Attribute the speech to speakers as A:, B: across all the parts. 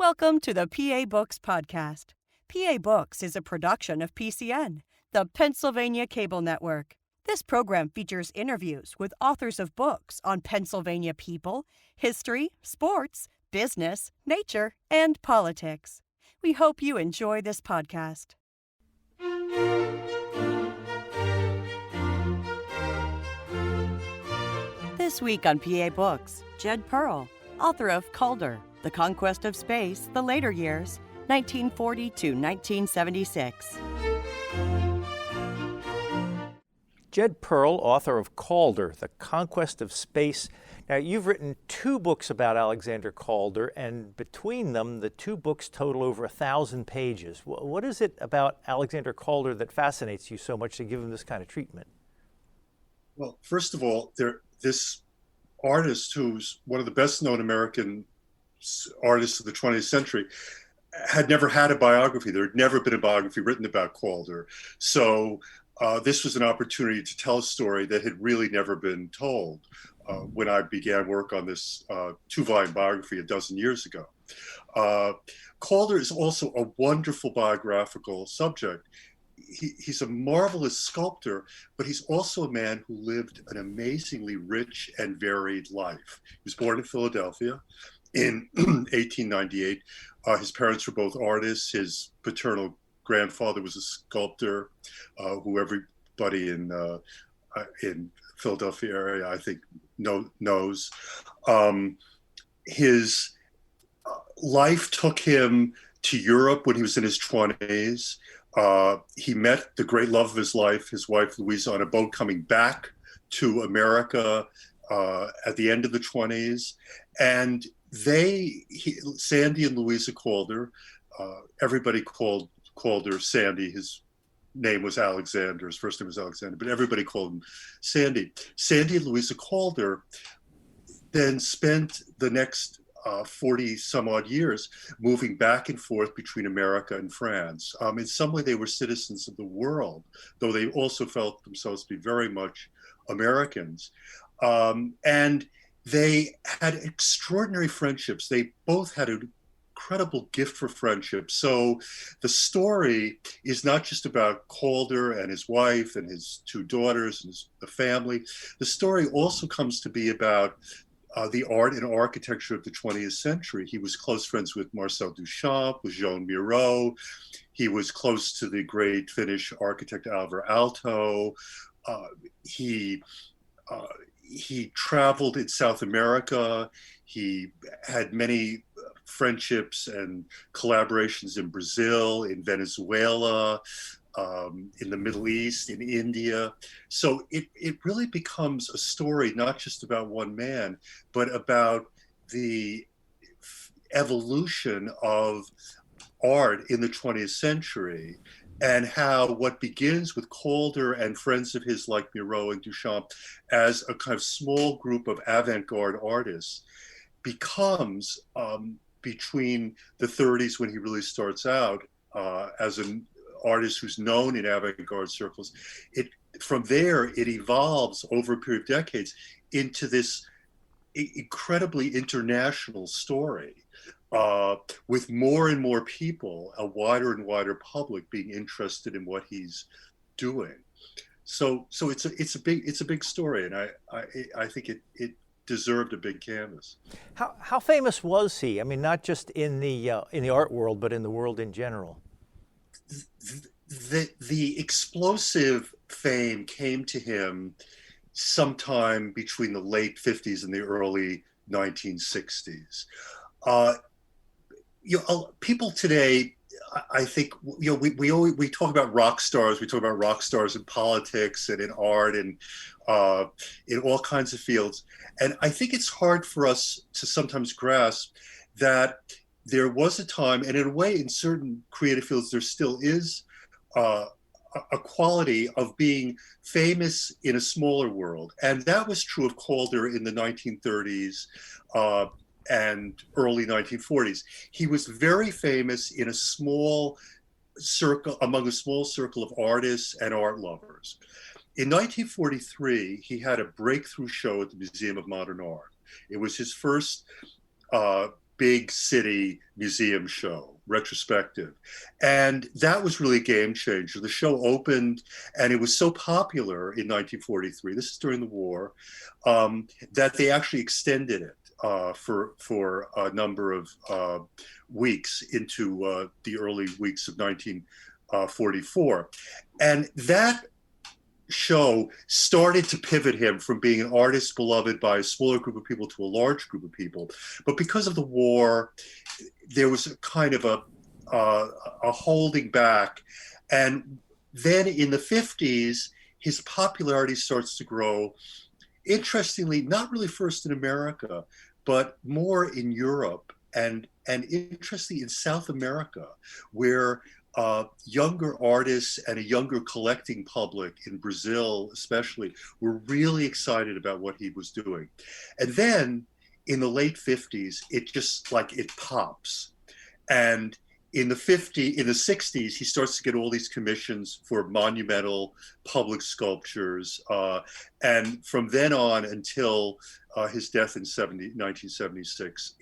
A: Welcome to the PA Books podcast. PA Books is a production of PCN, the Pennsylvania Cable Network. This program features interviews with authors of books on Pennsylvania people, history, sports, business, nature, and politics. We hope you enjoy this podcast. This week on PA Books, Jed Perl, author of Calder, The Conquest of Space, The Later Years, 1940 to 1976.
B: Jed Perl, author of Calder, The Conquest of Space. Now, you've written two books about Alexander Calder, and between them, the two books total over 1,000 pages. What is it about Alexander Calder that fascinates you so much to give him this kind of treatment?
C: Well, first of all, this artist, who's one of the best-known American artists of the 20th century, had never had a biography. There had never been a biography written about Calder. So this was an opportunity to tell a story that had really never been told when I began work on this two-volume biography a dozen years ago. Calder is also a wonderful biographical subject. He's a marvelous sculptor, but he's also a man who lived an amazingly rich and varied life. He was born in Philadelphia in 1898. His parents were both artists. His paternal grandfather was a sculptor, who everybody in Philadelphia area, I think, knows. His life took him to Europe when he was in his 20s. He met the great love of his life, his wife Louisa, on a boat coming back to America at the end of the 20s. And Sandy and Louisa Calder, everybody called Calder Sandy. His name was Alexander, his first name was Alexander, but everybody called him Sandy. Sandy and Louisa Calder then spent the next 40 some odd years moving back and forth between America and France. In some way, they were citizens of the world, though they also felt themselves to be very much Americans. And they had extraordinary friendships. They both had an incredible gift for friendship. So the story is not just about Calder and his wife and his two daughters and the family. The story also comes to be about the art and architecture of the 20th century. He was close friends with Marcel Duchamp, with Joan Miró. He was close to the great Finnish architect Alvar Aalto. He traveled in South America. He had many friendships and collaborations in Brazil, in Venezuela, in the Middle East, in India. So it really becomes a story not just about one man, but about the evolution of art in the 20th century, and how what begins with Calder and friends of his like Miró and Duchamp as a kind of small group of avant-garde artists becomes, between the 30s when he really starts out as an artist who's known in avant-garde circles, from there it evolves over a period of decades into this incredibly international story, with more and more people, a wider and wider public being interested in what he's doing. So it's a big story, and I think it deserved a big canvas.
B: How famous was he? I mean, not just in the art world, but in the world in general.
C: The explosive fame came to him sometime between the late 50s and the early 1960s. People today, I think, we talk about rock stars. We talk about rock stars in politics and in art and in all kinds of fields. And I think it's hard for us to sometimes grasp that there was a time, and in a way, in certain creative fields, there still is a quality of being famous in a smaller world. And that was true of Calder in the 1930s and early 1940s. He was very famous in a small circle, among a small circle of artists and art lovers. In 1943, he had a breakthrough show at the Museum of Modern Art. It was his first big city museum show, retrospective. And that was really a game changer. The show opened and it was so popular in 1943, this is during the war, that they actually extended it for a number of weeks into the early weeks of 1944. And that show started to pivot him from being an artist beloved by a smaller group of people to a large group of people. But because of the war, there was a kind of a holding back. And then in the 50s, his popularity starts to grow. Interestingly, not really first in America, but more in Europe and interestingly in South America, where younger artists and a younger collecting public in Brazil especially were really excited about what he was doing. And then in the late 50s, it just like it pops. And in the 60s, he starts to get all these commissions for monumental public sculptures. And from then on until his death in 1976,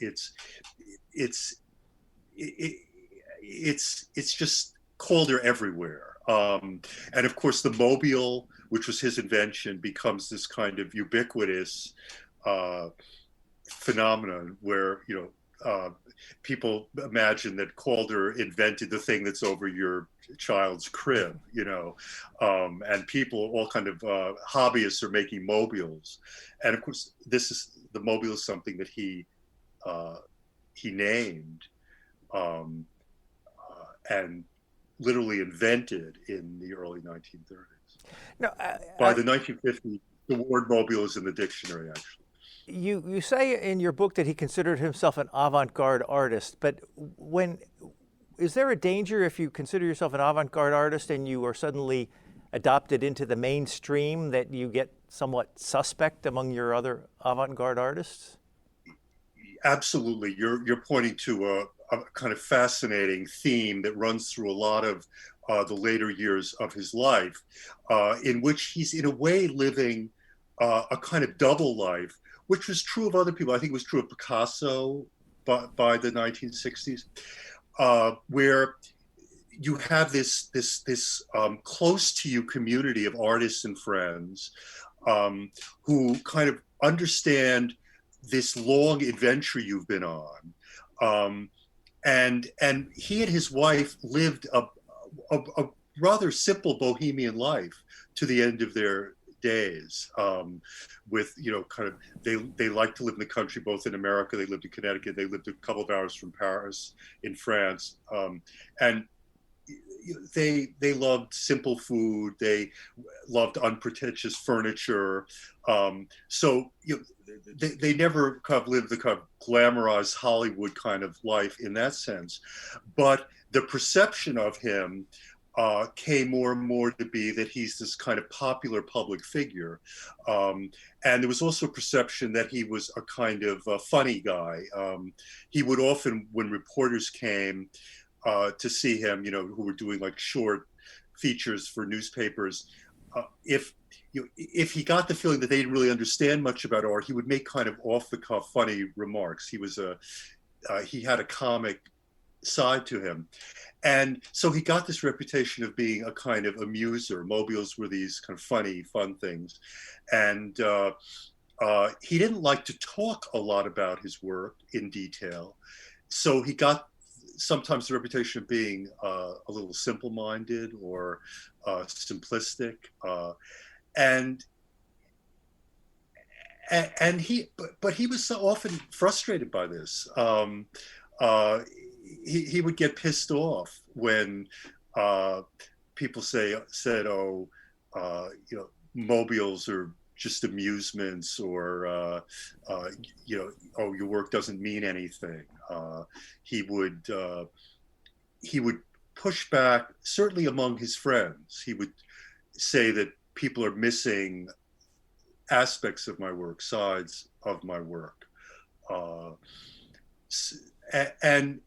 C: it's just Calder everywhere. And of course, the mobile, which was his invention, becomes this kind of ubiquitous phenomenon where, people imagine that Calder invented the thing that's over your child's crib, and people, all kind of hobbyists are making mobiles. And of course, the mobile is something that he named and literally invented in the early 1930s.
B: No,
C: By the 1950s, the word mobile is in the dictionary, actually.
B: You say in your book that he considered himself an avant-garde artist, but is there a danger if you consider yourself an avant-garde artist and you are suddenly adopted into the mainstream that you get somewhat suspect among your other avant-garde artists?
C: Absolutely. You're pointing to a kind of fascinating theme that runs through a lot of the later years of his life, in which he's in a way living a kind of double life, which was true of other people. I think it was true of Picasso by the 1960s, where you have this close to you community of artists and friends who kind of understand this long adventure you've been on. And he and his wife lived a rather simple bohemian life to the end of their days, with kind of they like to live in the country, both in America. They lived in Connecticut. They lived a couple of hours from Paris in France, and they loved simple food. They loved unpretentious furniture. So they never kind of lived the kind of glamorized Hollywood kind of life in that sense. But the perception of him came more and more to be that he's this kind of popular public figure. And there was also a perception that he was a kind of a funny guy. He would often, when reporters came to see him, who were doing like short features for newspapers, if he got the feeling that they didn't really understand much about art, he would make kind of off-the-cuff funny remarks. He had a comic side to him. And so he got this reputation of being a kind of amuser. Mobiles were these kind of funny, fun things. And he didn't like to talk a lot about his work in detail. So he got sometimes the reputation of being a little simple-minded or simplistic. But he was so often frustrated by this. He would get pissed off when people said, mobiles are just amusements, or oh, your work doesn't mean anything. He would push back, certainly among his friends. He would say that people are missing aspects of my work, sides of my work, and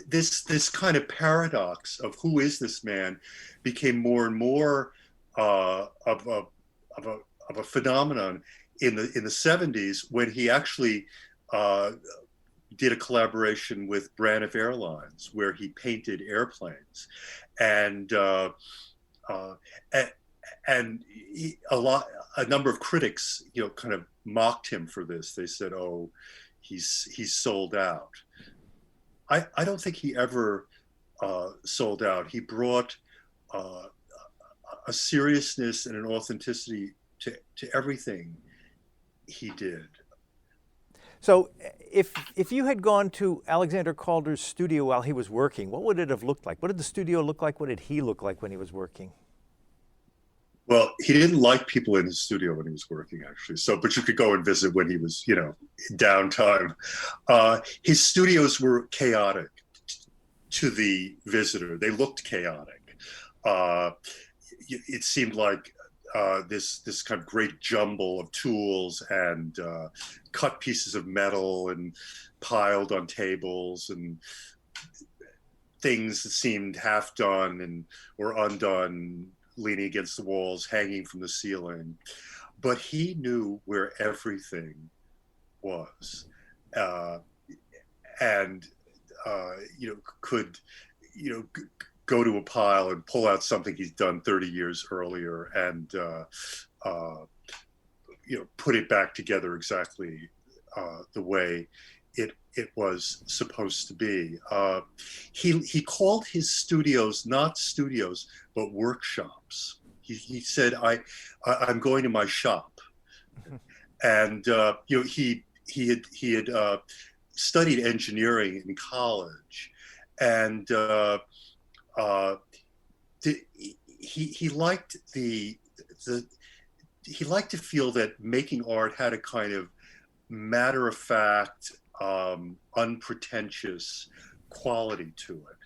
C: this kind of paradox of who is this man became more and more of a phenomenon in the 70s, when he actually did a collaboration with Braniff Airlines where he painted airplanes, and a number of critics, kind of mocked him for this. They said, "Oh, he's sold out." I don't think he ever sold out. He brought a seriousness and an authenticity to everything he did.
B: So if you had gone to Alexander Calder's studio while he was working, what would it have looked like? What did the studio look like? What did he look like when he was working?
C: Well, he didn't like people in his studio when he was working, actually. But you could go and visit when he was, downtime. His studios were chaotic to the visitor. They looked chaotic. It seemed like this kind of great jumble of tools and cut pieces of metal and piled on tables, and things that seemed half done or undone, leaning against the walls, hanging from the ceiling. But he knew where everything was, and could go to a pile and pull out something he's done 30 years earlier and put it back together exactly the way it was supposed to be. He called his studios not studios but workshops. He said, I'm going to my shop. And he had studied engineering in college, and he liked he liked to feel that making art had a kind of matter-of-fact, unpretentious quality to it,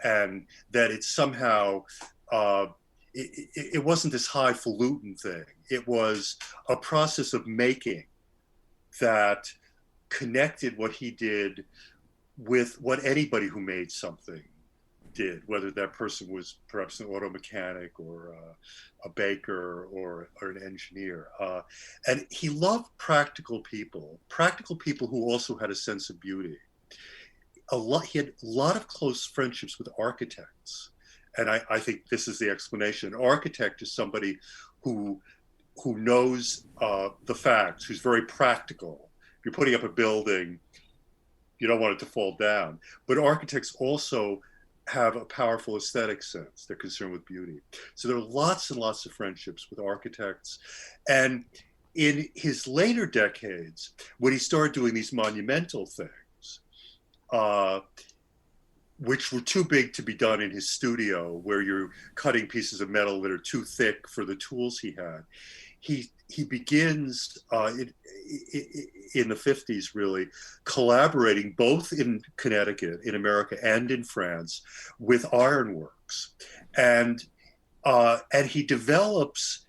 C: and that it somehow it wasn't this highfalutin thing. It was a process of making that connected what he did with what anybody who made something did, whether that person was perhaps an auto mechanic or a baker or an engineer. And he loved practical people who also had a sense of beauty. He had a lot of close friendships with architects. And I think this is the explanation. An architect is somebody who knows the facts, who's very practical. If you're putting up a building, you don't want it to fall down. But architects also have a powerful aesthetic sense. They're concerned with beauty. So there are lots and lots of friendships with architects. And in his later decades, when he started doing these monumental things, which were too big to be done in his studio, where you're cutting pieces of metal that are too thick for the tools he had, he begins in the 50s, really, collaborating both in Connecticut, in America, and in France with ironworks. And he develops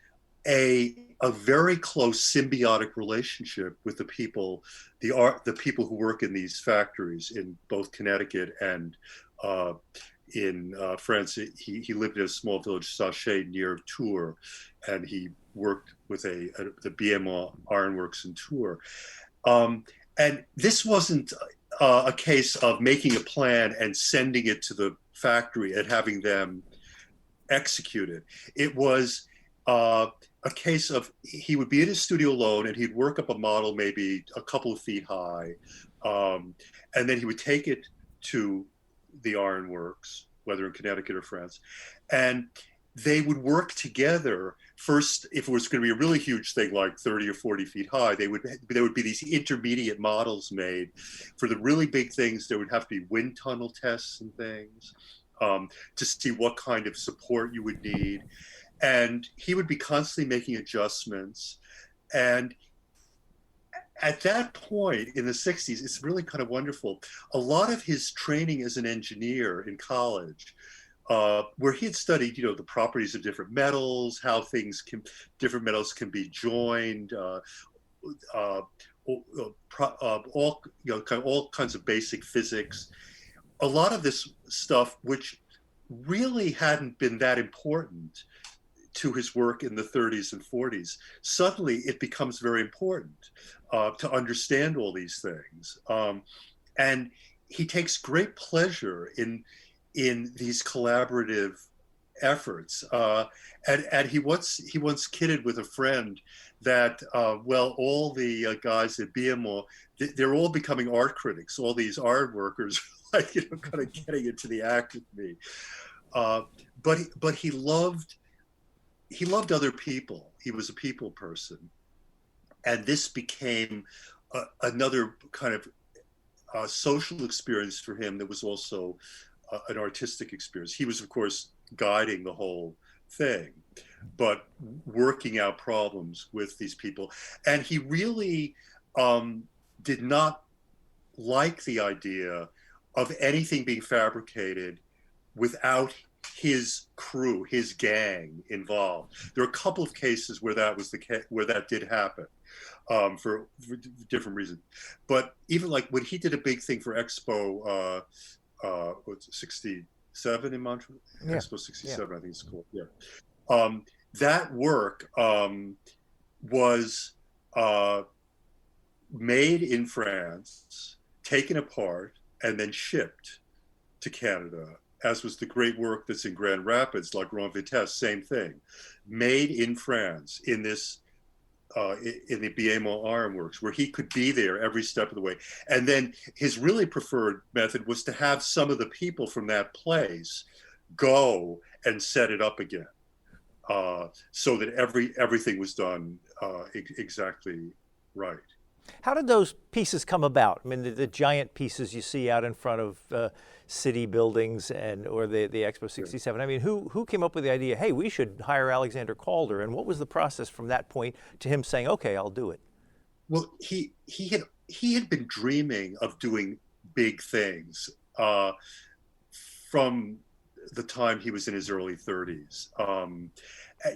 C: a very close symbiotic relationship with the people who work in these factories in both Connecticut and in France. He lived in a small village, Sachet, near Tours, and he worked with the BM Ironworks in Tours. And this wasn't a case of making a plan and sending it to the factory and having them execute it. It was a case of he would be in his studio alone and he'd work up a model maybe a couple of feet high, and then he would take it to the ironworks, whether in Connecticut or France, and they would work together. First, if it was going to be a really huge thing, like 30 or 40 feet high, there would be these intermediate models made. For the really big things, there would have to be wind tunnel tests and things to see what kind of support you would need. And he would be constantly making adjustments. And at that point in the 60s, it's really kind of wonderful. A lot of his training as an engineer in college, where he had studied, the properties of different metals, how different metals can be joined, all kinds of basic physics. A lot of this stuff, which really hadn't been that important to his work in the 30s and 40s, suddenly it becomes very important to understand all these things. And he takes great pleasure in these collaborative efforts. And he once kidded with a friend that, well, all the guys at BMO, they're all becoming art critics, all these art workers, like, kind of getting into the act with me. But he loved other people. He was a people person. And this became another kind of social experience for him that was also an artistic experience. He was, of course, guiding the whole thing, but working out problems with these people. And he really did not like the idea of anything being fabricated without his crew, his gang involved. There are a couple of cases where that was where that did happen, for different reasons. But even like when he did a big thing for Expo 67 in Montreal, yeah. Expo 67, yeah. I think it's called. Yeah, that work was made in France, taken apart, and then shipped to Canada, as was the great work that's in Grand Rapids, like Grand Vitesse, same thing, made in France in this, in the BMO Ironworks, where he could be there every step of the way. And then his really preferred method was to have some of the people from that place go and set it up again, so that everything was done exactly right.
B: How did those pieces come about? I mean, the giant pieces you see out in front of city buildings or the Expo 67. I mean, who came up with the idea, hey, we should hire Alexander Calder? And what was the process from that point to him saying, okay, I'll do it?
C: Well, he had been dreaming of doing big things from the time he was in his early 30s.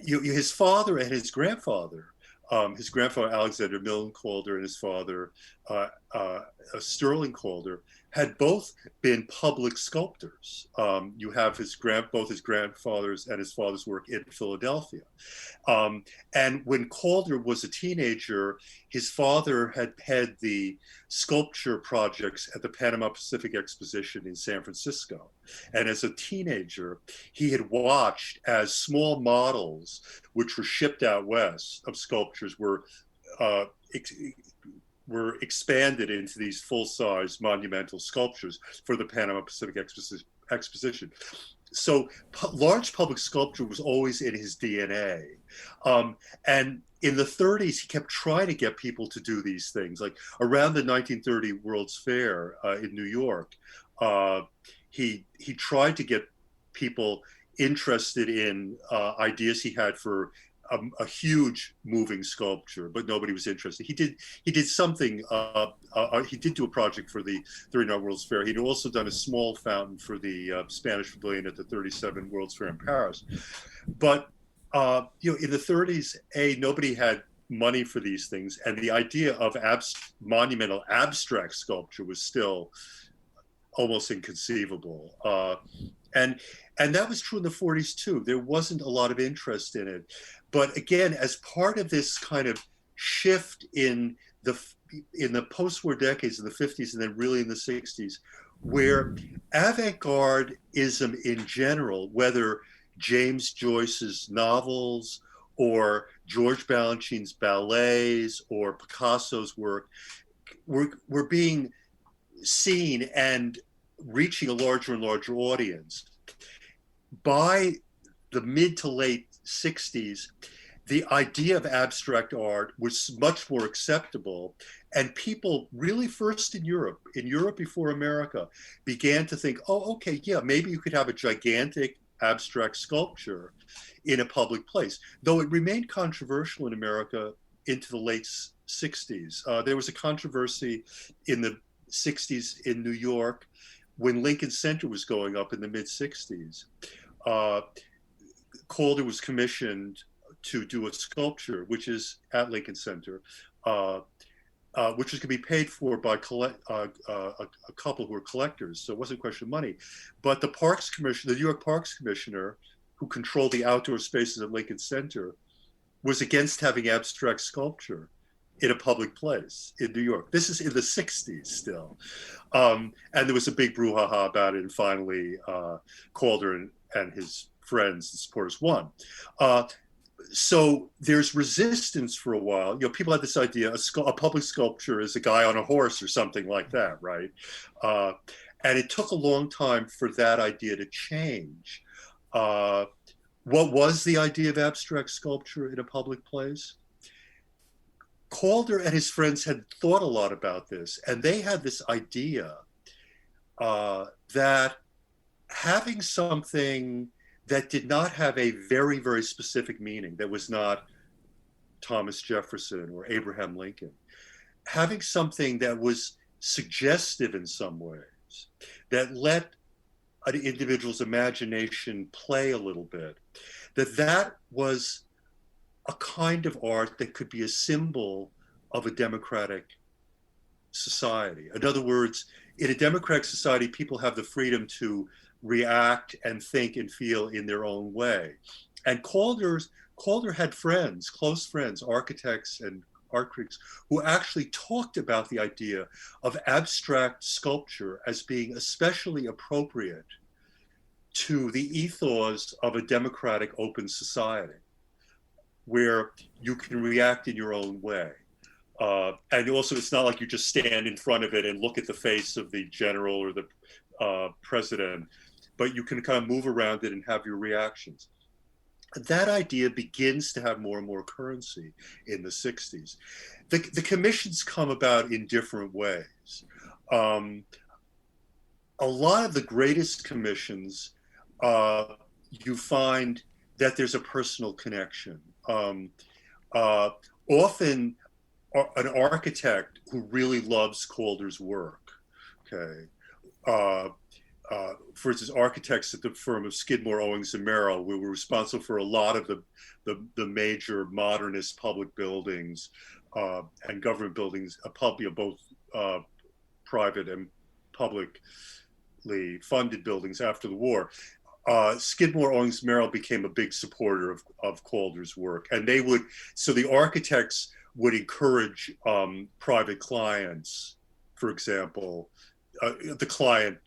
C: His father and his grandfather, Alexander Milne Calder and his father Sterling Calder, had both been public sculptors. You have both his grandfather's and his father's work in Philadelphia. And when Calder was a teenager, his father had had the sculpture projects at the Panama Pacific Exposition in San Francisco. And as a teenager, he had watched as small models, which were shipped out west, of sculptures were expanded into these full-size monumental sculptures for the Panama Pacific Exposition. So large public sculpture was always in his DNA. And in the 30s, he kept trying to get people to do these things. Like around the 1930 World's Fair in New York, he tried to get people interested in ideas he had for a huge moving sculpture, but nobody was interested. He did something. He did do a project for the 39 World's Fair. He'd also done a small fountain for the Spanish Pavilion at the 37 World's Fair in Paris. But in the 30s, nobody had money for these things, and the idea of monumental abstract sculpture was still almost inconceivable. And that was true in the 40s too. There wasn't a lot of interest in it. But again, as part of this kind of shift in the post-war decades, in the 50s and then really in the 60s, where avant-gardism in general, whether James Joyce's novels or George Balanchine's ballets or Picasso's work, were being seen and reaching a larger and larger audience. By the mid to late 60s, the idea of abstract art was much more acceptable, and people really first in Europe before America, began to think, oh, okay, yeah, maybe you could have a gigantic abstract sculpture in a public place. Though it remained controversial in America into the late 60s. There was a controversy in the 60s in New York when Lincoln Center was going up in the mid 60s. Calder was commissioned to do a sculpture, which is at Lincoln Center, which was going to be paid for by a couple who were collectors. So it wasn't a question of money. But the Parks Commissioner, the New York Parks Commissioner, who controlled the outdoor spaces at Lincoln Center, was against having abstract sculpture in a public place in New York. This is in the 60s still. And there was a big brouhaha about it. And finally, Calder and his friends and supporters won. So there's resistance for a while. People had this idea, a public sculpture is a guy on a horse or something like that, right? And it took a long time for that idea to change. What was the idea of abstract sculpture in a public place? Calder and his friends had thought a lot about this, and they had this idea that having something that did not have a very, very specific meaning, that was not Thomas Jefferson or Abraham Lincoln, having something that was suggestive in some ways, that let an individual's imagination play a little bit, that was a kind of art that could be a symbol of a democratic society. In other words, in a democratic society, people have the freedom to react and think and feel in their own way. And Calder had friends, close friends, architects and art critics, who actually talked about the idea of abstract sculpture as being especially appropriate to the ethos of a democratic open society, where you can react in your own way. And also, it's not like you just stand in front of it and look at the face of the general or the president, but you can kind of move around it and have your reactions. That idea begins to have more and more currency in the 60s. The commissions come about in different ways. A lot of the greatest commissions, you find that there's a personal connection. Often an architect who really loves Calder's work, okay, for instance, architects at the firm of Skidmore, Owings and Merrill, we were responsible for a lot of the major modernist public buildings and government buildings, both private and publicly funded buildings after the war. Skidmore, Owings and Merrill became a big supporter of Calder's work, and so the architects would encourage private clients, for example, the client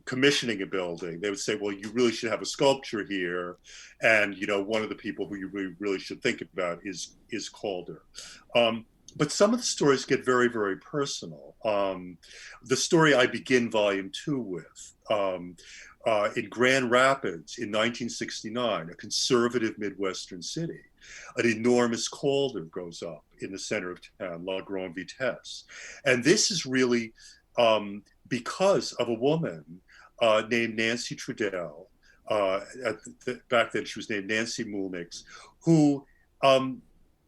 C: commissioning a building, they would say, well, you really should have a sculpture here. And, one of the people who you really should think about is Calder. But some of the stories get very, very personal. The story I begin volume 2 with, in Grand Rapids in 1969, a conservative Midwestern city, an enormous Calder goes up in the center of town, La Grande Vitesse. And this is really because of a woman named Nancy Trudell, back then she was named Nancy Mulnix, who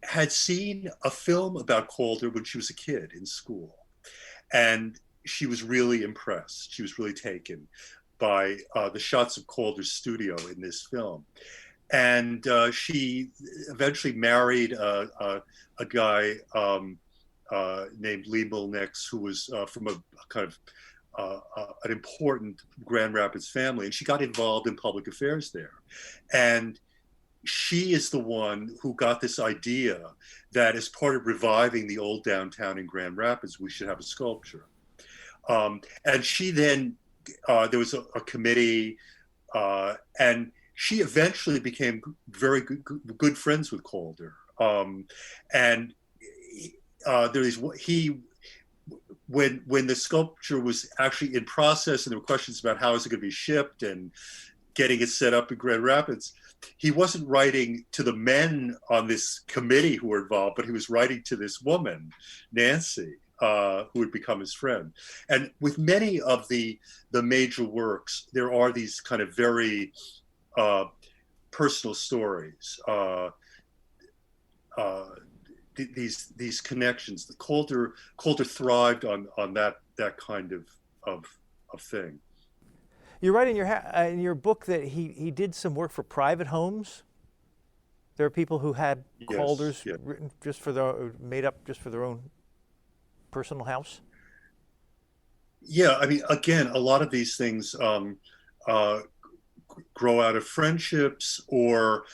C: had seen a film about Calder when she was a kid in school. And she was really impressed. She was really taken by the shots of Calder's studio in this film. And she eventually married a guy named Lee Mulnix, who was from a kind of an important Grand Rapids family, and she got involved in public affairs there. And she is the one who got this idea that as part of reviving the old downtown in Grand Rapids, we should have a sculpture. And she then, there was a committee, and she eventually became very good friends with Calder. And when the sculpture was actually in process and there were questions about how is it going to be shipped and getting it set up in Grand Rapids, he wasn't writing to the men on this committee who were involved, but he was writing to this woman, Nancy, who had become his friend. And with many of the major works, there are these kind of very personal stories. These connections. The Calder thrived on that kind of thing.
B: You write in your book that he did some work for private homes. There are people who had Calders written made up just for their own personal house.
C: Yeah, I mean, again, a lot of these things. grow out of friendships, or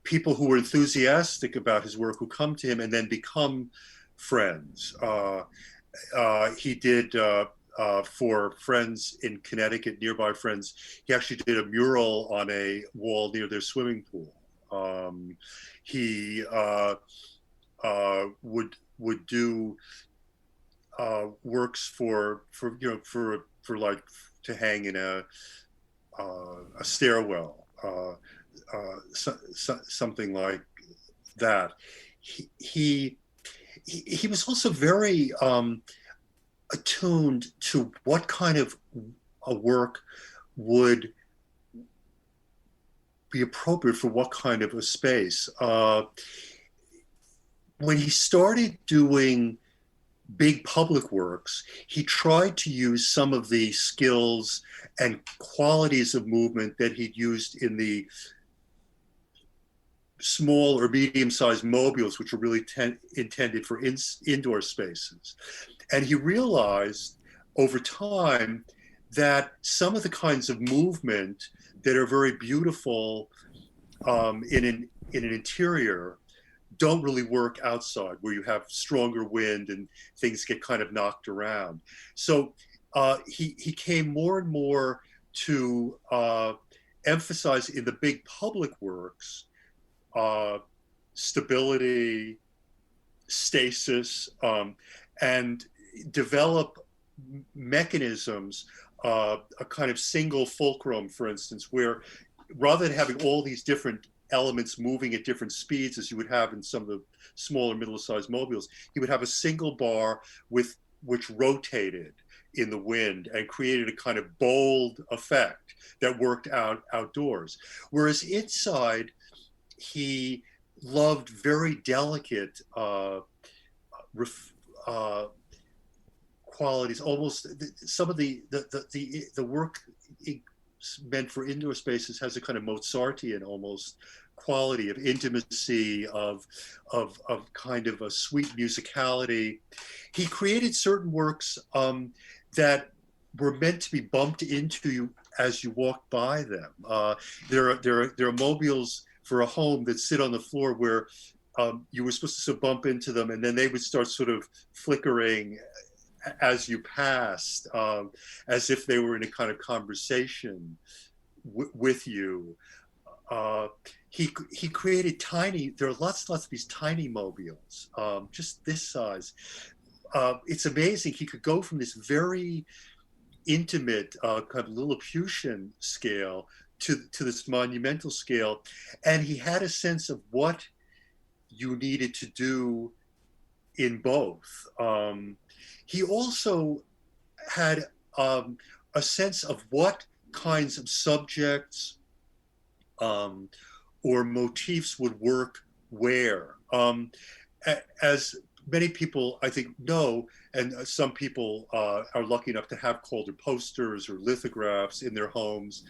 C: people who were enthusiastic about his work who come to him and then become friends. He did for friends in Connecticut, nearby friends, he actually did a mural on a wall near their swimming pool. He would do works for like to hang in a stairwell, something like that. He was also very attuned to what kind of a work would be appropriate for what kind of a space. When he started doing big public works, he tried to use some of the skills and qualities of movement that he'd used in the small or medium-sized mobiles, which were really intended for indoor spaces. And he realized over time that some of the kinds of movement that are very beautiful in an interior don't really work outside, where you have stronger wind and things get kind of knocked around. So he came more and more to emphasize in the big public works stability, stasis, and develop mechanisms, a kind of single fulcrum, for instance, where rather than having all these different elements moving at different speeds as you would have in some of the smaller middle-sized mobiles, he would have a single bar which rotated in the wind and created a kind of bold effect that worked outdoors. Whereas inside, he loved very delicate qualities. Almost some of the work meant for indoor spaces has a kind of Mozartian almost quality of intimacy, of kind of a sweet musicality. He created certain works that were meant to be bumped into you as you walk by them. There are mobiles for a home that sit on the floor where you were supposed to sort of bump into them, and then they would start sort of flickering as you passed, as if they were in a kind of conversation with you. He created there are lots of these tiny mobiles, just this size. It's amazing. He could go from this very intimate kind of Lilliputian scale to this monumental scale. And he had a sense of what you needed to do in both. He also had a sense of what kinds of subjects or motifs would work where. As many people, I think, know, and some people are lucky enough to have Calder posters or lithographs in their homes.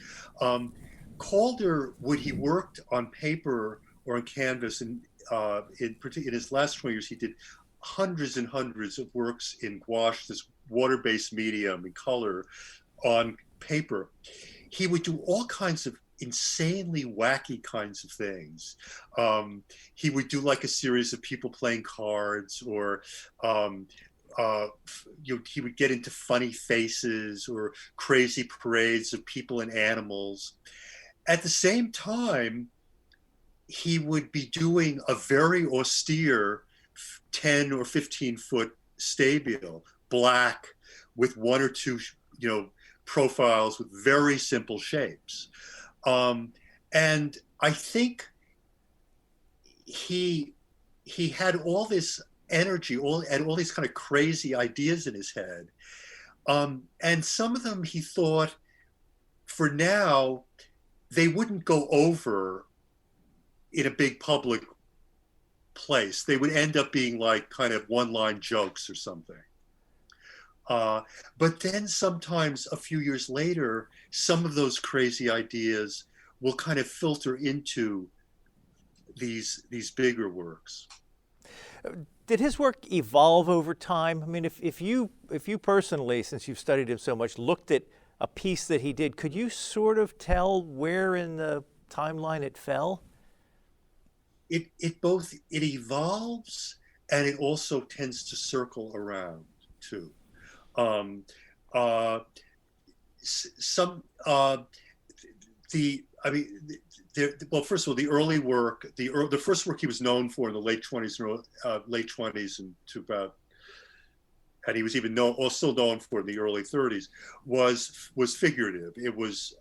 C: Calder, when he worked on paper or on canvas, in his last 20 years, he did hundreds and hundreds of works in gouache, this water-based medium, in color, on paper. He would do all kinds of insanely wacky kinds of things. He would do like a series of people playing cards, or he would get into funny faces or crazy parades of people and animals. At the same time, he would be doing a very austere 10 or 15 foot stabile, black, with one or two, profiles with very simple shapes. And I think he had all this energy, and all these kind of crazy ideas in his head. And some of them he thought, for now, they wouldn't go over in a big public place. They would end up being like kind of one-line jokes or something. But then sometimes a few years later, some of those crazy ideas will kind of filter into these bigger works.
B: Did his work evolve over time? I mean, if you personally, since you've studied him so much, looked at a piece that he did. Could you sort of tell where in the timeline it fell?
C: It evolves, and it also tends to circle around too. Um, uh, some the I mean, well, first of all, the early work, the first work he was known for in the late 20s and to about, and he was even still known for in the early 30s, was figurative. It was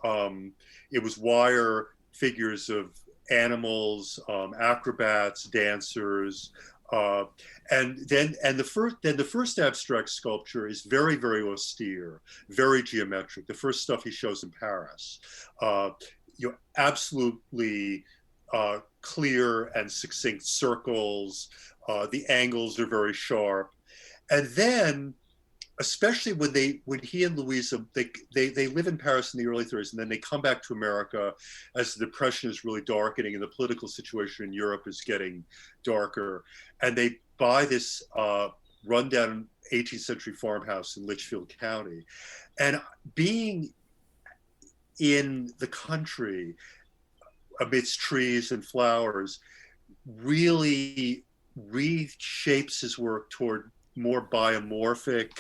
C: wire figures of animals, acrobats, dancers, and the first abstract sculpture is very, very austere, very geometric. The first stuff he shows in Paris, absolutely clear and succinct circles. The angles are very sharp, and then, especially when he and Louisa, they live in Paris in the early 30s, and then they come back to America as the Depression is really darkening and the political situation in Europe is getting darker, and they buy this rundown 18th century farmhouse in Litchfield County. And being in the country amidst trees and flowers really reshapes his work toward more biomorphic,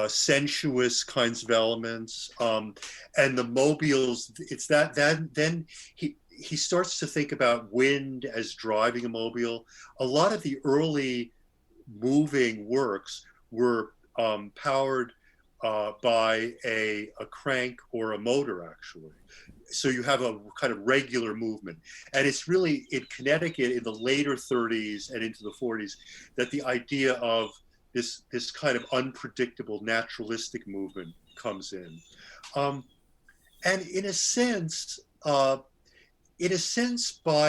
C: sensuous kinds of elements, and the mobiles. It's that then he starts to think about wind as driving a mobile. A lot of the early moving works were powered by a crank or a motor, actually. So you have a kind of regular movement. And it's really in Connecticut in the later 30s and into the 40s that the idea of this kind of unpredictable naturalistic movement comes in. And in a sense, by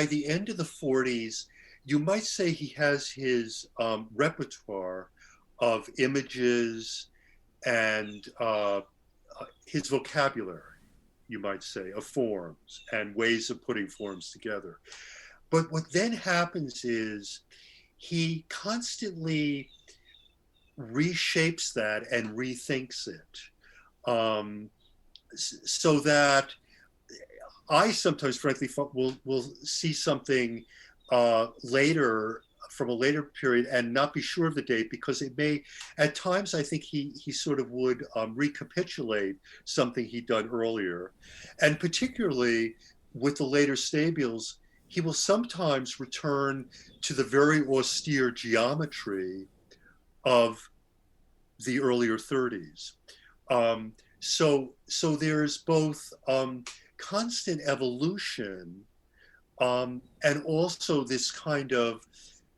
C: the end of the 40s, you might say he has his repertoire of images and his vocabulary, you might say, of forms and ways of putting forms together. But what then happens is he constantly reshapes that and rethinks it, so that I sometimes, frankly, will see something later, from a later period, and not be sure of the date, because it may, at times, I think he sort of would recapitulate something he'd done earlier. And particularly with the later stabiles, he will sometimes return to the very austere geometry of the earlier 30s. So there's both constant evolution and also this kind of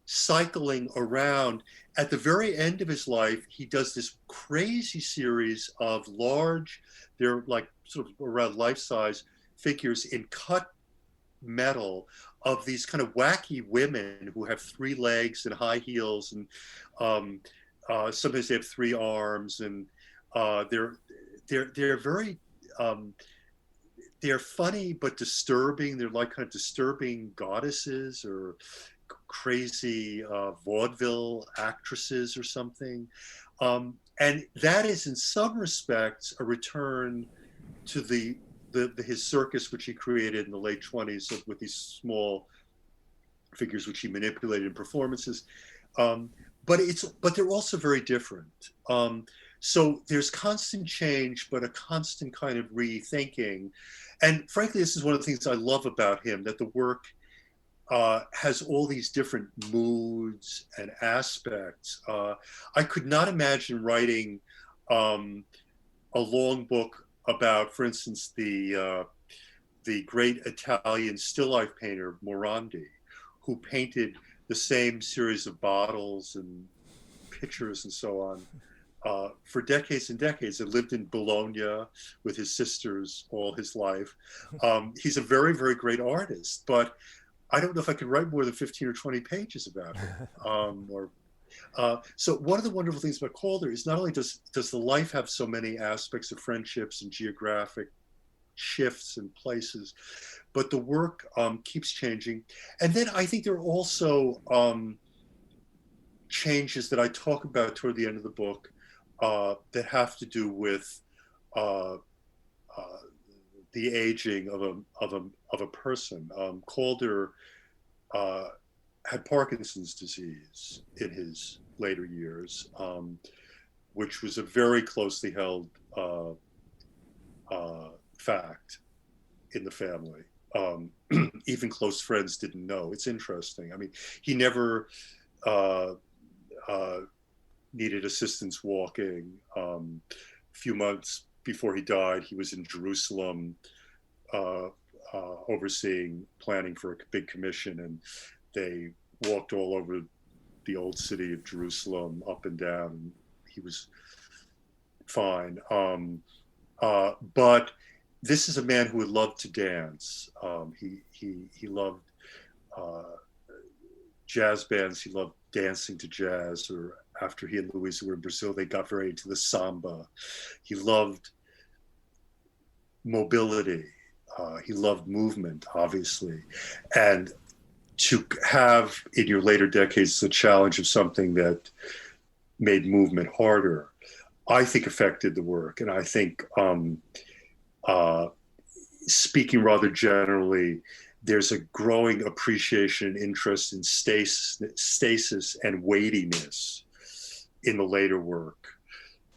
C: cycling around. At the very end of his life, he does this crazy series of large, they're like sort of around life-size figures in cut metal of these kind of wacky women who have 3 legs and high heels, and sometimes they have 3 arms, and they're very they're funny but disturbing. They're like kind of disturbing goddesses or crazy vaudeville actresses or something. And that is, in some respects, a return to his circus, which he created in the late 20s with these small figures which he manipulated in performances. But they're also very different. So there's constant change, but a constant kind of rethinking. And frankly, this is one of the things I love about him, that the work has all these different moods and aspects. I could not imagine writing a long book about, for instance, the great Italian still life painter Morandi, who painted the same series of bottles and pictures and so on for decades and decades, and lived in Bologna with his sisters all his life. He's a very, very great artist, but I don't know if I could write more than 15 or 20 pages about him. So one of the wonderful things about Calder is not only does the life have so many aspects of friendships and geographic shifts and places, but the work keeps changing. And then I think there are also changes that I talk about toward the end of the book that have to do with uh, the aging of a person. Calder had Parkinson's disease in his later years, which was a very closely held fact in the family. Even close friends didn't know. It's interesting. I mean, he never needed assistance walking. A few months before he died, he was in Jerusalem overseeing planning for a big commission, and they walked all over the old city of Jerusalem, up and down, and he was fine. But this is a man who would love to dance. He loved jazz bands. He loved dancing to jazz. Or after he and Louisa were in Brazil, they got very into the samba. He loved mobility. He loved movement, obviously. And to have in your later decades the challenge of something that made movement harder, I think affected the work. And I think, speaking rather generally, there's a growing appreciation and interest in stasis and weightiness in the later work.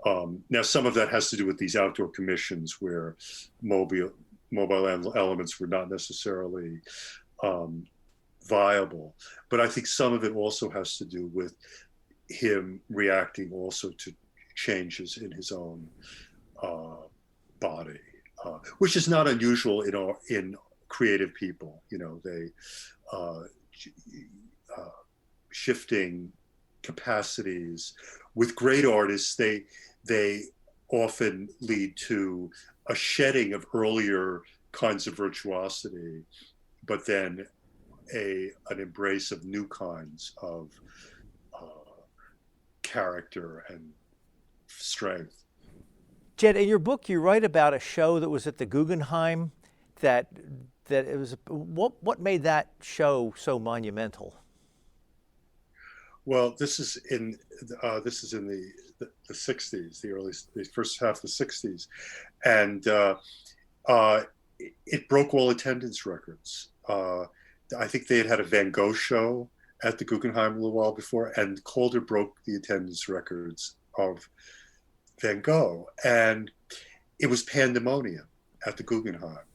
C: Now, some of that has to do with these outdoor commissions where mobile elements were not necessarily viable. But I think some of it also has to do with him reacting also to changes in his own body, which is not unusual in creative people. You know, they shifting capacities. With great artists, they often lead to a shedding of earlier kinds of virtuosity, but then an embrace of new kinds of character and strength.
B: Jed, in your book, you write about a show that was at the Guggenheim. That it was. What made that show so monumental?
C: Well, this is in the 60s, the first half of the 60s, and it broke all attendance records. I think they had a Van Gogh show at the Guggenheim a little while before, and Calder broke the attendance records of Van Gogh, and it was pandemonium at the Guggenheim.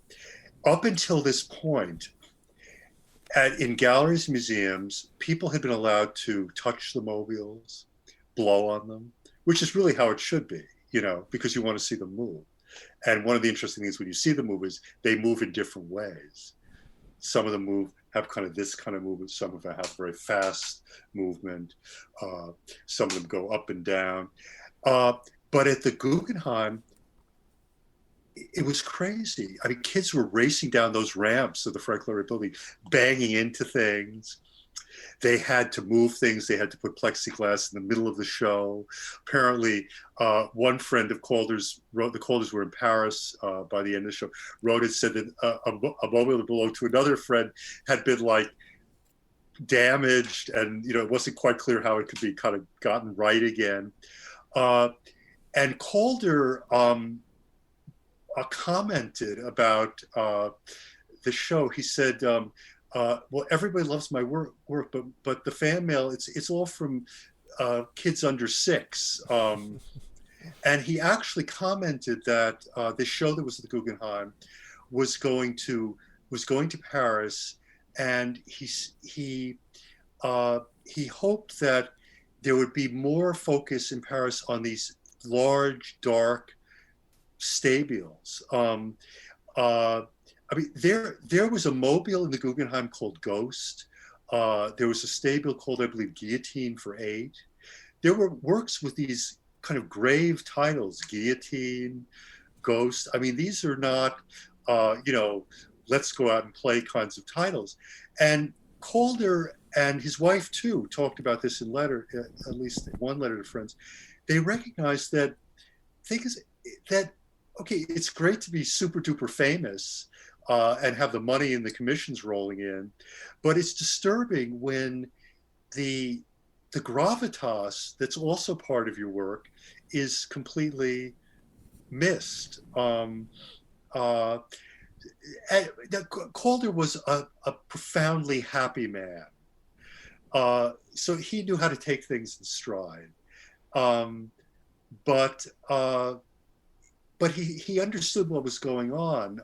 C: Up until this point, in galleries and museums, people had been allowed to touch the mobiles, blow on them, which is really how it should be, you know, because you want to see them move. And one of the interesting things when you see them move is they move in different ways. Some of them have kind of this kind of movement. Some of them have very fast movement. Some of them go up and down. But at the Guggenheim, it was crazy. I mean, kids were racing down those ramps of the Frank Lloyd Wright building, banging into things. They had to move things. They had to put plexiglass in the middle of the show. Apparently, one friend of Calder's wrote, the Calders were in Paris by the end of the show, wrote and said that a mobile that belonged to another friend had been like damaged, and you know, it wasn't quite clear how it could be kind of gotten right again. And Calder commented about the show. He said, well, everybody loves my work, but the fan mail, it's all from kids under 6. And he actually commented that the show that was at the Guggenheim was going to Paris, and he hoped that there would be more focus in Paris on these large, dark stabiles. I mean, there was a mobile in the Guggenheim called Ghost. There was a stable called, I believe, Guillotine for 8. There were works with these kind of grave titles, Guillotine, Ghost. I mean, these are not, let's go out and play kinds of titles. And Calder and his wife, too, talked about this in letter, at least one letter to friends. They recognized that okay, it's great to be super duper famous and have the money and the commissions rolling in, but it's disturbing when the gravitas that's also part of your work is completely missed. Uh, Calder was a profoundly happy man. So he knew how to take things in stride. Um, but he understood what was going on.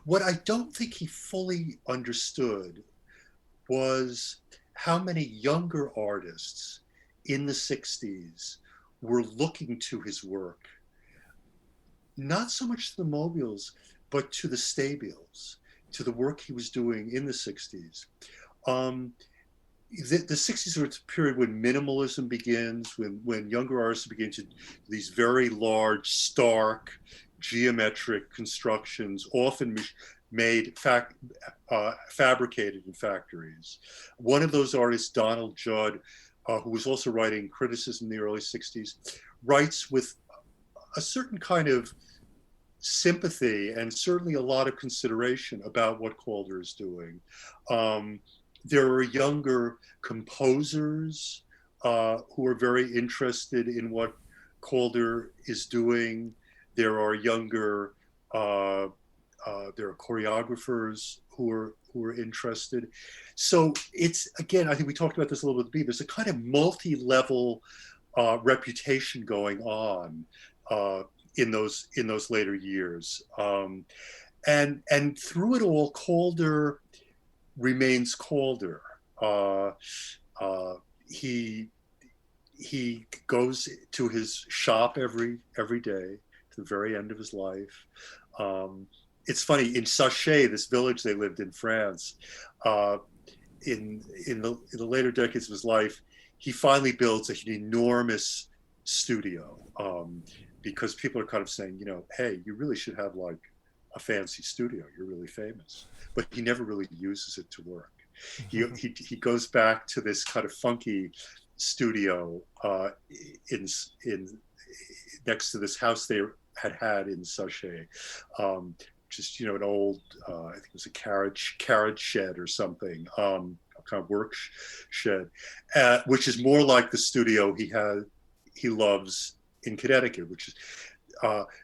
C: What I don't think he fully understood was how many younger artists in the 60s were looking to his work, not so much to the mobiles, but to the stabiles, to the work he was doing in the 60s. The 60s are a period when minimalism begins, when younger artists begin to do these very large, stark, geometric constructions, often made fabricated in factories. One of those artists, Donald Judd, who was also writing criticism in the early 60s, writes with a certain kind of sympathy and certainly a lot of consideration about what Calder is doing. There are younger composers who are very interested in what Calder is doing. There are younger, there are choreographers who are interested. So it's, again, I think we talked about this a little bit. There's a kind of multi-level reputation going on in those later years, and through it all, Calder remains Calder. He goes to his shop every day to the very end of his life. It's funny, in Sachet, this village they lived in France, in the later decades of his life, he finally builds an enormous studio, because people are kind of saying, hey, you really should have like a fancy studio. You're really famous. But he never really uses it to work. He goes back to this kind of funky studio in next to this house they had in Sachet, just an old, I think it was a carriage shed or something, a kind of work shed, which is more like the studio he loves in Connecticut, which is.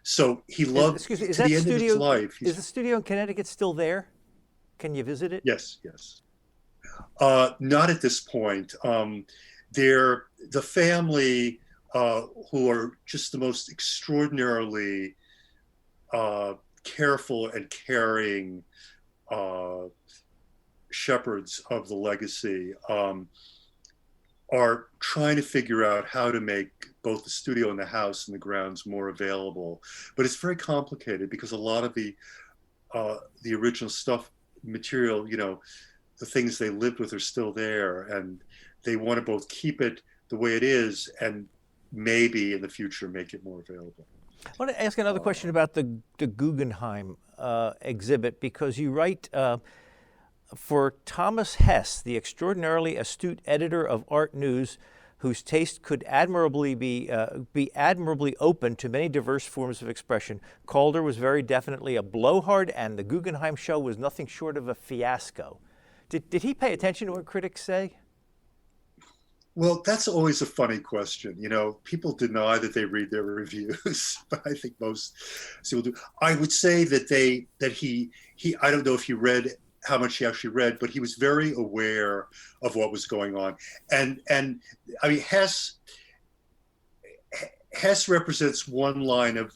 C: So he loved.
B: Excuse me,
C: to the end of his life.
B: Is the studio in Connecticut still there? Can you visit it?
C: Yes. Not at this point. The family, who are just the most extraordinarily careful and caring shepherds of the legacy, are trying to figure out how to make both the studio and the house and the grounds more available. But it's very complicated because a lot of the original material, the things they lived with are still there, and they want to both keep it the way it is and maybe in the future make it more available.
B: I want to ask another question about the Guggenheim exhibit, because you write, for Thomas Hess, the extraordinarily astute editor of Art News, whose taste could admirably be admirably open to many diverse forms of expression, Calder was very definitely a blowhard, and the Guggenheim show was nothing short of a fiasco. Did he pay attention to what critics say?
C: Well, that's always a funny question. People deny that they read their reviews, but I think most people do. I would say that he I don't know if he read how much he actually read, but he was very aware of what was going on. And I mean, Hess represents one line of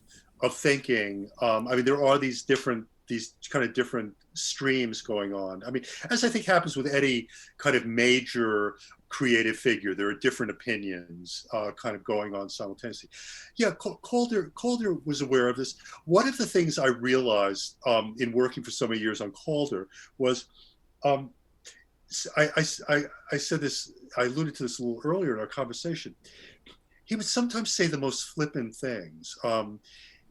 C: thinking. I mean, there are these kind of different streams going on. I mean, as I think happens with any kind of major creative figure, there are different opinions kind of going on simultaneously. Yeah, Calder was aware of this. One of the things I realized in working for so many years on Calder was, I said this, I alluded to this a little earlier in our conversation. He would sometimes say the most flippant things.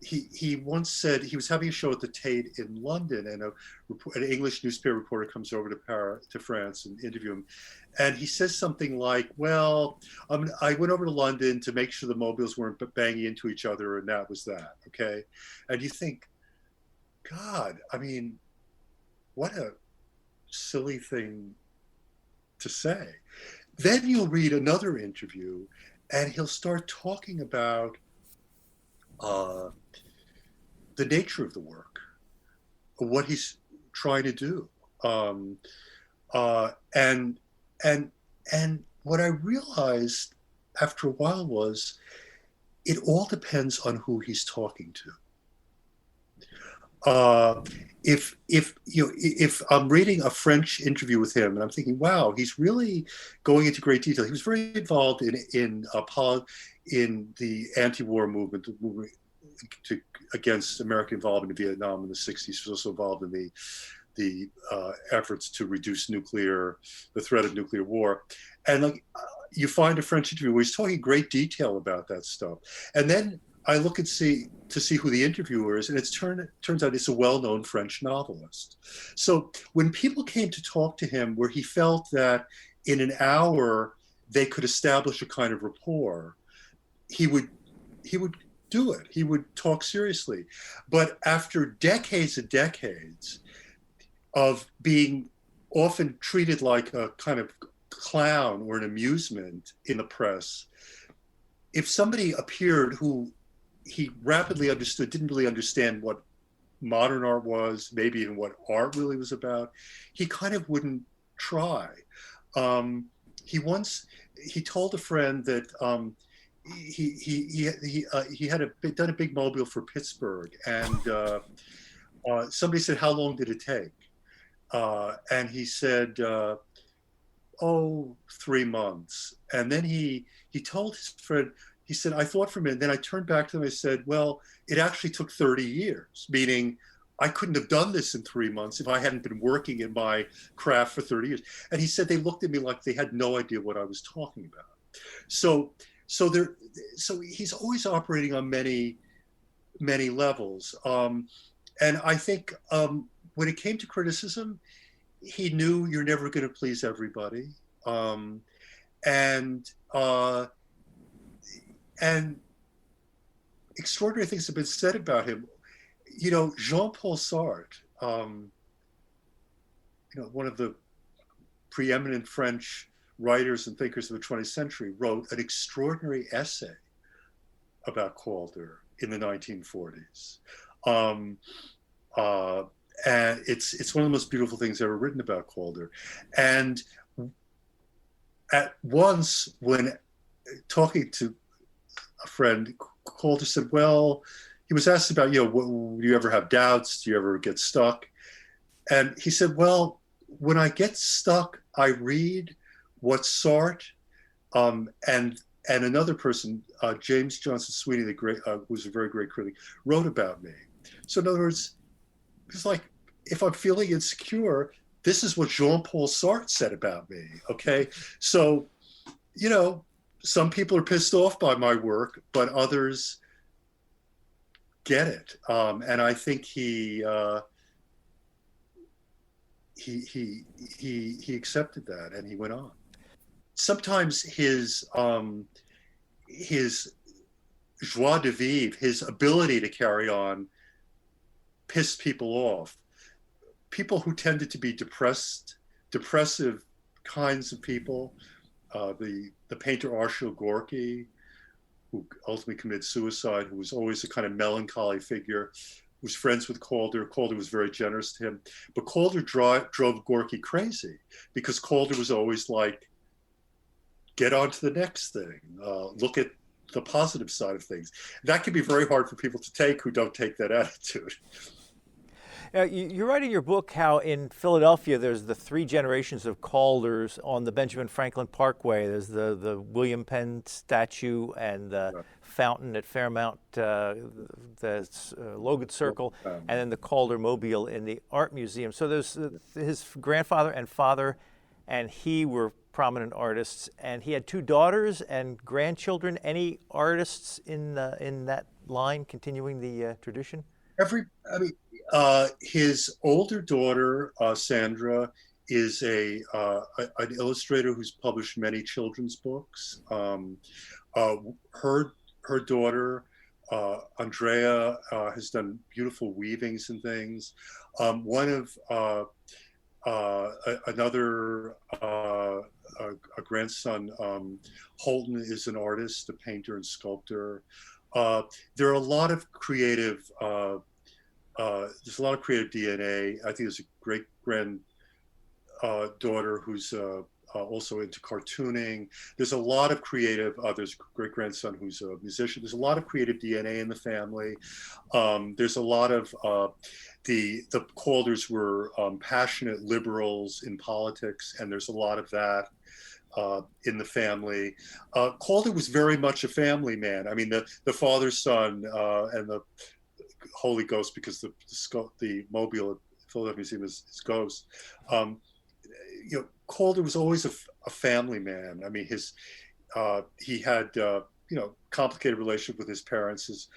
C: He once said he was having a show at the Tate in London, and an English newspaper reporter comes over to France and interview him, and he says something like, "Well, I went over to London to make sure the mobiles weren't banging into each other, and that was that." Okay, and you think, God, I mean, what a silly thing to say. Then you'll read another interview, and he'll start talking about uh, the nature of the work, what he's trying to do. Um, and and and what I realized after a while was it all depends on who he's talking to. If I'm reading a French interview with him and I'm thinking, wow, he's really going into great detail. He was very involved in the anti-war movement, against American involvement in Vietnam in the '60s. He was also involved in the efforts to reduce the threat of nuclear war. And you find a French interview where he's talking great detail about that stuff. And then I look and see who the interviewer is, and turns out it's a well-known French novelist. So when people came to talk to him, where he felt that in an hour they could establish a kind of rapport, he would do it. He would talk seriously. But after decades and decades of being often treated like a kind of clown or an amusement in the press, if somebody appeared who he rapidly understood, didn't really understand what modern art was, maybe even what art really was about, he kind of wouldn't try. He told a friend that he had done a big mobile for Pittsburgh, and somebody said, "How long did it take?" And he said, "Oh, 3 months." And then he told his friend, he said, "I thought for a minute, then I turned back to him and I said, well, it actually took 30 years, meaning I couldn't have done this in 3 months if I hadn't been working in my craft for 30 years. And he said they looked at me like they had no idea what I was talking about. So he's always operating on many levels. And I think when it came to criticism, he knew you're never going to please everybody. And extraordinary things have been said about him. Jean-Paul Sartre, one of the preeminent French writers and thinkers of the 20th century, wrote an extraordinary essay about Calder in the 1940s. And it's one of the most beautiful things ever written about Calder. And at once, when talking to a friend, Calder said, well, he was asked about, do you ever have doubts? Do you ever get stuck? And he said, well, when I get stuck, I read what Sartre and another person, James Johnson Sweeney, the great, who was a very great critic, wrote about me. So in other words, it's like, if I'm feeling insecure, this is what Jean-Paul Sartre said about me, okay? So, some people are pissed off by my work, but others get it. And I think he accepted that and he went on. Sometimes his joie de vivre, his ability to carry on, pissed people off. People who tended to be depressive kinds of people, the painter Arshil Gorky, who ultimately committed suicide, who was always a kind of melancholy figure, was friends with Calder. Calder was very generous to him. But Calder drove Gorky crazy because Calder was always like, get on to the next thing. Look at the positive side of things. That can be very hard for people to take who don't take that attitude.
B: You write in your book how in Philadelphia there's the 3 generations of Calders on the Benjamin Franklin Parkway. There's the William Penn statue and the fountain at Fairmount, the Logan Circle, and then the Calder Mobile in the Art Museum. So there's his grandfather and father, and he were prominent artists, and he had 2 daughters and grandchildren. Any artists in that line continuing the tradition?
C: His older daughter, Sandra, is an illustrator who's published many children's books. Her daughter, Andrea, has done beautiful weavings and things. Another grandson, Holton, is an artist, a painter and sculptor. There are a lot of creative. There's a lot of creative DNA. I think there's a great granddaughter who's also into cartooning. There's a lot of creative. There's a great grandson who's a musician. There's a lot of creative DNA in the family. There's a lot of the Calders were passionate liberals in politics, and there's a lot of that in the family. Calder was very much a family man. I mean, the father, son, and the Holy Ghost, because the Mobile at Philadelphia Museum is Ghost. Calder was always a family man. I mean, he had complicated relationship with his parents. His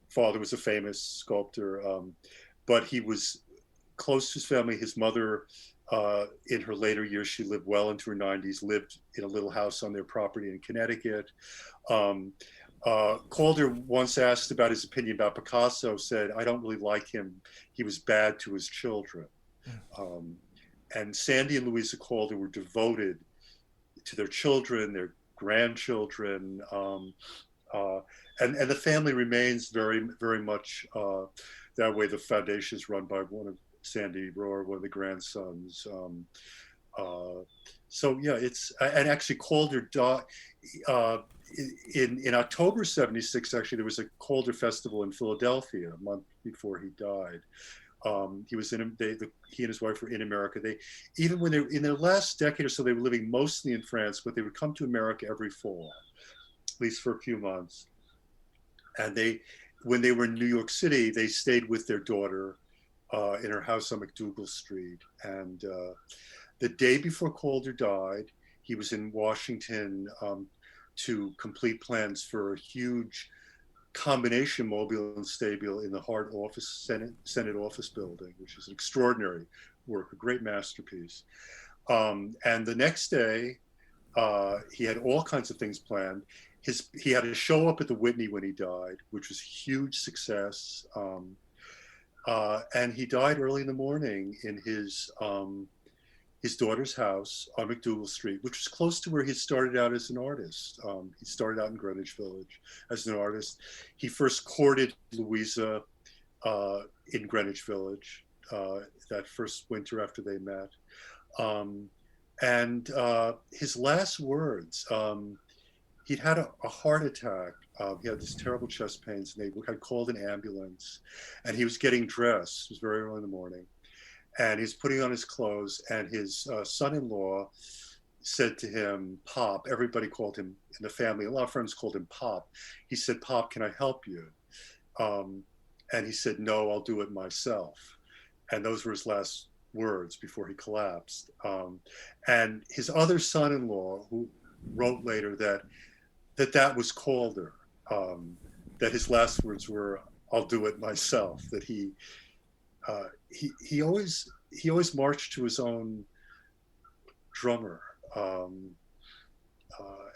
C: father was a famous sculptor, but he was close to his family. His mother, in her later years, she lived well into her 90s, lived in a little house on their property in Connecticut. Calder, once asked about his opinion about Picasso, said, "I don't really like him. He was bad to his children." And Sandy and Louisa Calder were devoted to their children, their grandchildren, and the family remains very, very much that way. The foundation is run by one of Sandy Rohr, one of the grandsons. So yeah, and actually Calder died in October '76. Actually, there was a Calder festival in Philadelphia a month before he died. He and his wife were in America. Even when they were in their last decade or so, they were living mostly in France, but they would come to America every fall, at least for a few months. And when they were in New York City, they stayed with their daughter in her house on McDougal Street. And the day before Calder died, he was in Washington to complete plans for a huge combination mobile and stable in the Hart office, Senate office building, which is an extraordinary work, a great masterpiece. And the next day, he had all kinds of things planned. He had a show up at the Whitney when he died, which was a huge success. And he died early in the morning in his daughter's house on McDougal Street, which was close to where he started out as an artist. He started out in Greenwich Village as an artist. He first courted Louisa in Greenwich Village that first winter after they met. And his last words, he'd had a heart attack. He had these terrible chest pains, and they had called an ambulance, and he was getting dressed. It was very early in the morning. And he's putting on his clothes, and his son-in-law said to him, "Pop." Everybody called him in the family. A lot of friends called him Pop. He said, "Pop, can I help you?" And he said, "No, I'll do it myself." And those were his last words before he collapsed. And his other son-in-law, who wrote later that was Calder, that his last words were, "I'll do it myself." That he always marched to his own drummer,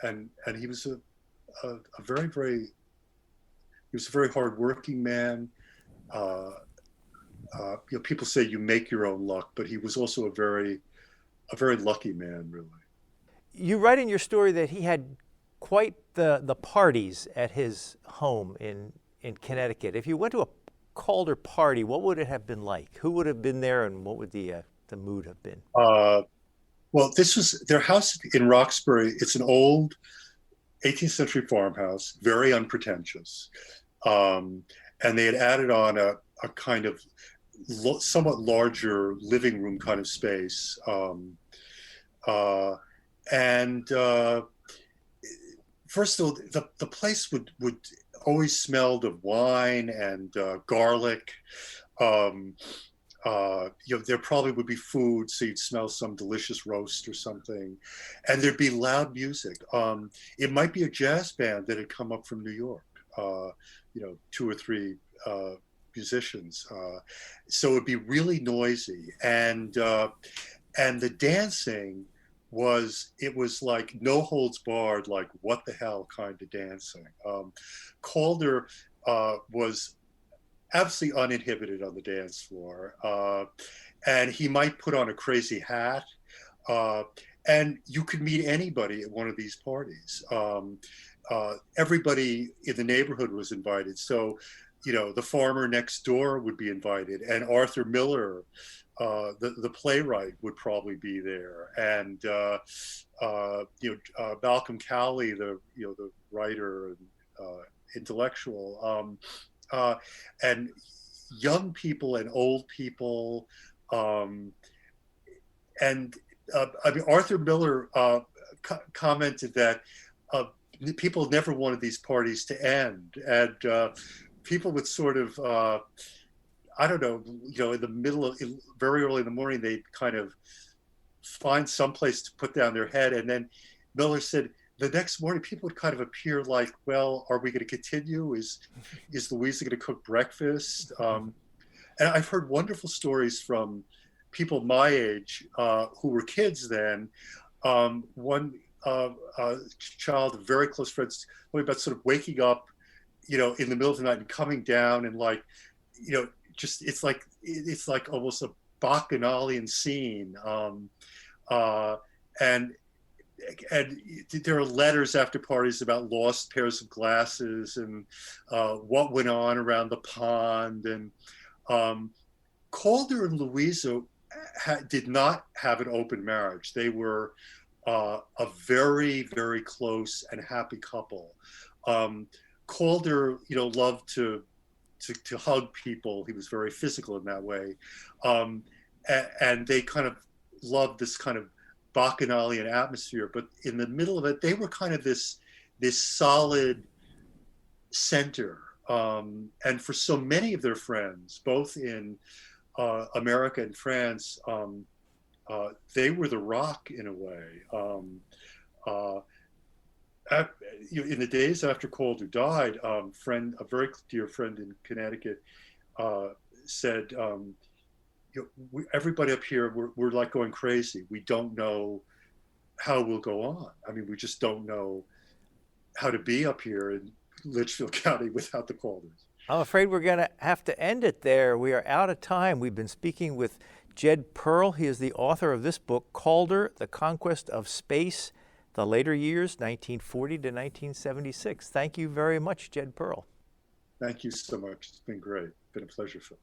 C: and he was a very hardworking man. People say you make your own luck, but he was also a very lucky man, really.
B: You write in your story that he had quite the parties at his home in Connecticut. If you went to a Calder party, what would it have been like? Who would have been there, and what would the mood have been?
C: Well, this was their house in Roxbury. It's an old 18th century farmhouse, very unpretentious. And they had added on a kind of somewhat larger living room kind of space. First of all, the place would always smelled of wine and garlic. There probably would be food, so you'd smell some delicious roast or something, and there'd be loud music. It might be a jazz band that had come up from New York, 2 or 3 musicians. So it'd be really noisy, and the dancing was like no holds barred, like what the hell kind of dancing. Calder was absolutely uninhibited on the dance floor, and he might put on a crazy hat, and you could meet anybody at one of these parties. everybody in the neighborhood was invited. So, the farmer next door would be invited, and Arthur Miller, the playwright, would probably be there, and Malcolm Cowley, the writer and intellectual, and young people and old people, and Arthur Miller commented that people never wanted these parties to end, and people would sort of, I don't know, in the middle of, very early in the morning, they'd kind of find some place to put down their head. And then Miller said, the next morning, people would kind of appear like, well, are we going to continue? Is Louisa going to cook breakfast? And I've heard wonderful stories from people my age who were kids then. One child, very close friends, about sort of waking up, in the middle of the night and coming down and just it's like almost a bacchanalian scene, and there are letters after parties about lost pairs of glasses and what went on around the pond. And Calder and Louisa did not have an open marriage. They were a very, very close and happy couple. Calder, loved to hug people. He was very physical in that way. And they kind of loved this kind of bacchanalian atmosphere. But in the middle of it, they were kind of this solid center. And for so many of their friends, both in America and France, they were the rock in a way. In the days after Calder died, a very dear friend in Connecticut, said, everybody up here, we're like going crazy. We don't know how we'll go on. I mean, we just don't know how to be up here in Litchfield County without the Calders.
B: I'm afraid we're going to have to end it there. We are out of time. We've been speaking with Jed Perl. He is the author of this book, Calder, The Conquest of Space, The Later Years, 1940 to 1976. Thank you very much, Jed Perl.
C: Thank you so much. It's been great. It's been a pleasure, Phil.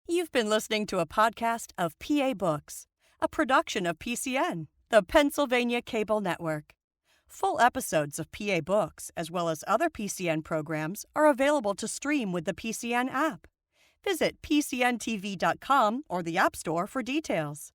A: You've been listening to a podcast of PA Books, a production of PCN, the Pennsylvania Cable Network. Full episodes of PA Books, as well as other PCN programs, are available to stream with the PCN app. Visit PCNTV.com or the App Store for details.